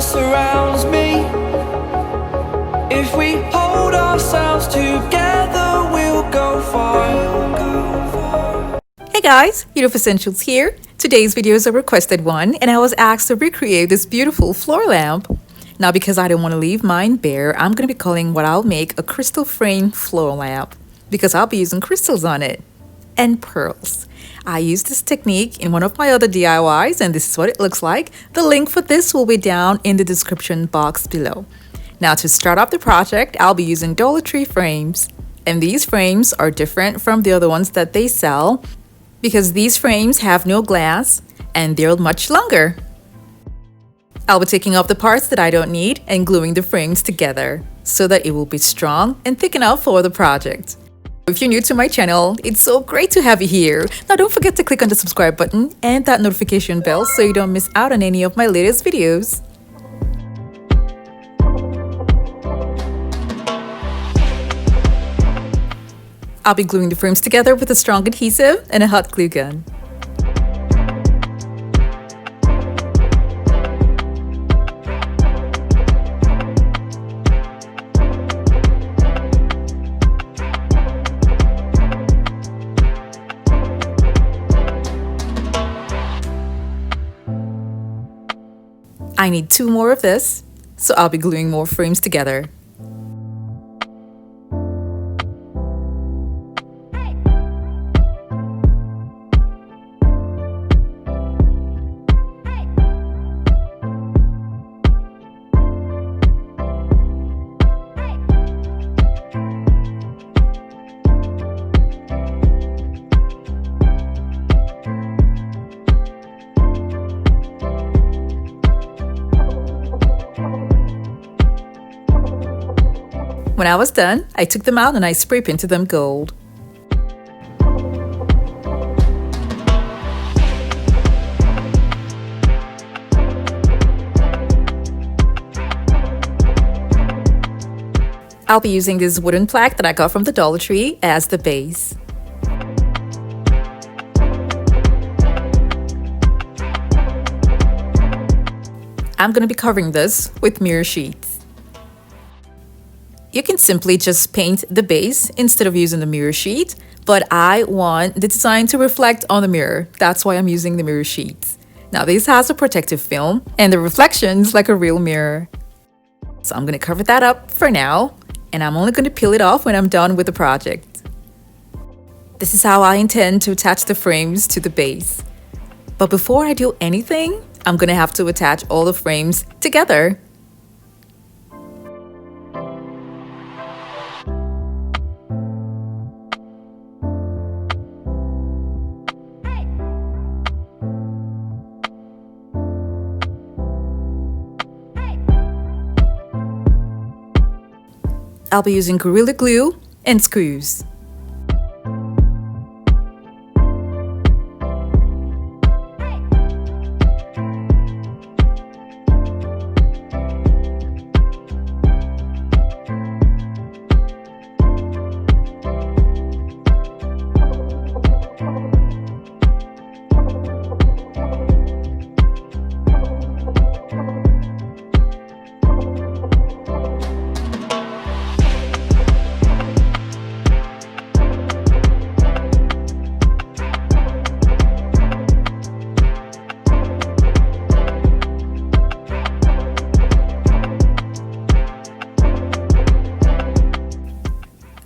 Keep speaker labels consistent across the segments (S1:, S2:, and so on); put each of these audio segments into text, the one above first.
S1: surrounds me. If we hold ourselves together, we'll go far.
S2: Hey guys, Yoduvh Essentials here. Today's video is a requested one, and I was asked to recreate this beautiful floor lamp. Now, because I don't want to leave mine bare, I'm going to be calling what I'll make a crystal frame floor lamp, because I'll be using crystals on it and pearls. I used this technique in one of my other DIYs, and this is what it looks like. The link for this will be down in the description box below. Now, to start off the project, I'll be using Dollar Tree frames, and these frames are different from the other ones that they sell because these frames have no glass and they're much longer. I'll be taking off the parts that I don't need and gluing the frames together so that it will be strong and thick enough for the project. If you're new to my channel, it's so great to have you here. Now, don't forget to click on the subscribe button and that notification bell so you don't miss out on any of my latest videos. I'll be gluing the frames together with a strong adhesive and a hot glue gun. I need 2 more of this, so I'll be gluing more frames together. When I was done, I took them out and I spray painted them gold. I'll be using this wooden plaque that I got from the Dollar Tree as the base. I'm going to be covering this with mirror sheets. You can simply just paint the base instead of using the mirror sheet, but I want the design to reflect on the mirror. That's why I'm using the mirror sheets. Now, this has a protective film and the reflection's like a real mirror. So I'm going to cover that up for now, and I'm only going to peel it off when I'm done with the project. This is how I intend to attach the frames to the base. But before I do anything, I'm going to have to attach all the frames together. I'll be using Gorilla Glue and screws.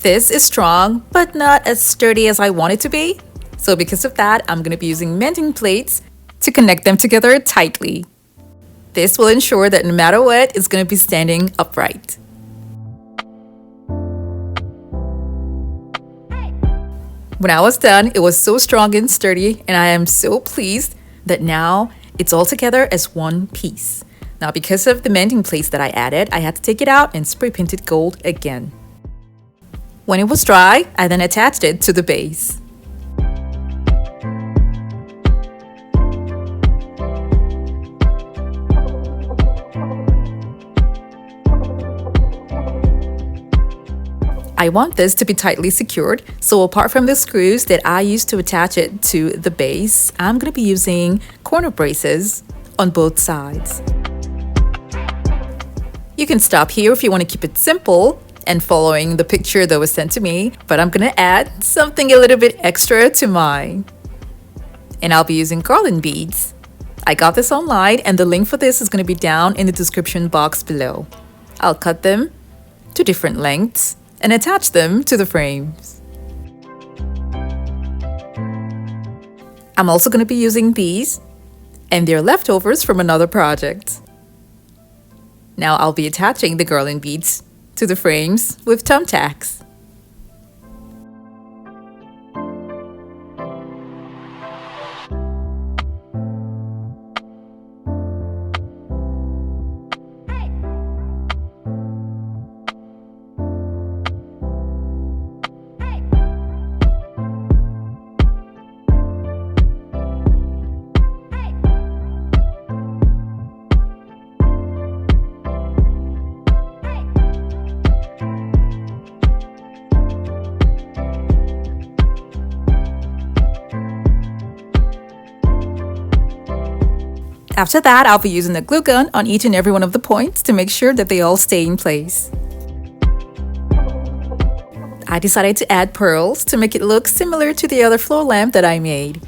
S2: This is strong, but not as sturdy as I want it to be. So because of that, I'm going to be using mending plates to connect them together tightly. This will ensure that no matter what, it's going to be standing upright. When I was done, it was so strong and sturdy, and I am so pleased that now it's all together as one piece. Now, because of the mending plates that I added, I had to take it out and spray paint it gold again. When it was dry, I then attached it to the base. I want this to be tightly secured, so apart from the screws that I used to attach it to the base, I'm going to be using corner braces on both sides. You can stop here if you want to keep it simple and following the picture that was sent to me, but I'm gonna add something a little bit extra to mine. And I'll be using garland beads. I got this online and the link for this is gonna be down in the description box below. I'll cut them to different lengths and attach them to the frames. I'm also gonna be using these, and they're leftovers from another project. Now I'll be attaching the garland beads to the frames with thumbtacks. After that, I'll be using the glue gun on each and every one of the points to make sure that they all stay in place. I decided to add pearls to make it look similar to the other floor lamp that I made.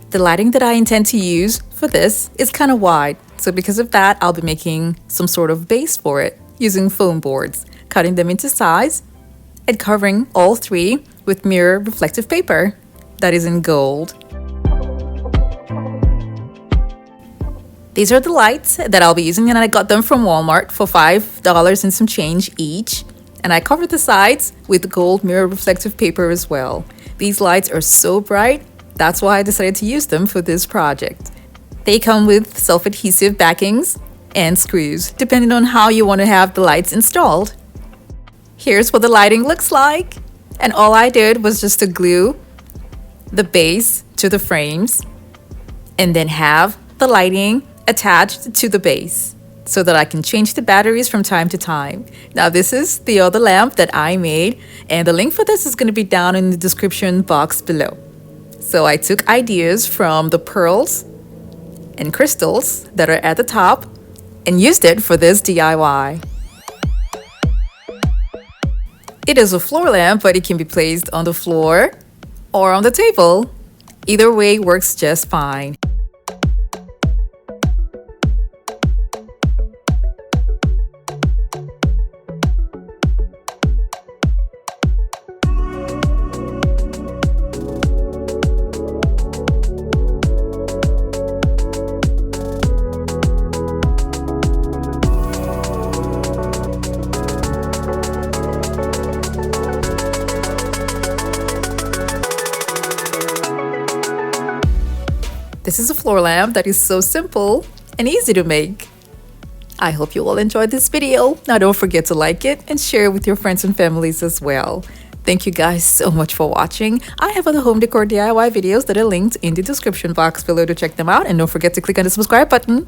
S2: The lighting that I intend to use for this is kind of wide, so because of that, I'll be making some sort of base for it using foam boards, cutting them into size, and covering all three with mirror reflective paper that is in gold. These are the lights that I'll be using, and I got them from Walmart for $5 and some change each. And I covered the sides with gold mirror reflective paper as well. These lights are so bright, that's why I decided to use them for this project. They come with self-adhesive backings and screws, depending on how you want to have the lights installed. Here's what the lighting looks like. And all I did was just to glue the base to the frames and then have the lighting attached to the base so that I can change the batteries from time to time. Now this is the other lamp that I made, and the link for this is going to be down in the description box below. So I took ideas from the pearls and crystals that are at the top and used it for this DIY. It is a floor lamp, but it can be placed on the floor or on the table. Either way works just fine. This is a floor lamp that is so simple and easy to make. I hope you all enjoyed this video. Now don't forget to like it and share it with your friends and families as well. Thank you guys so much for watching. I have other home decor DIY videos that are linked in the description box below to check them out, and don't forget to click on the subscribe button.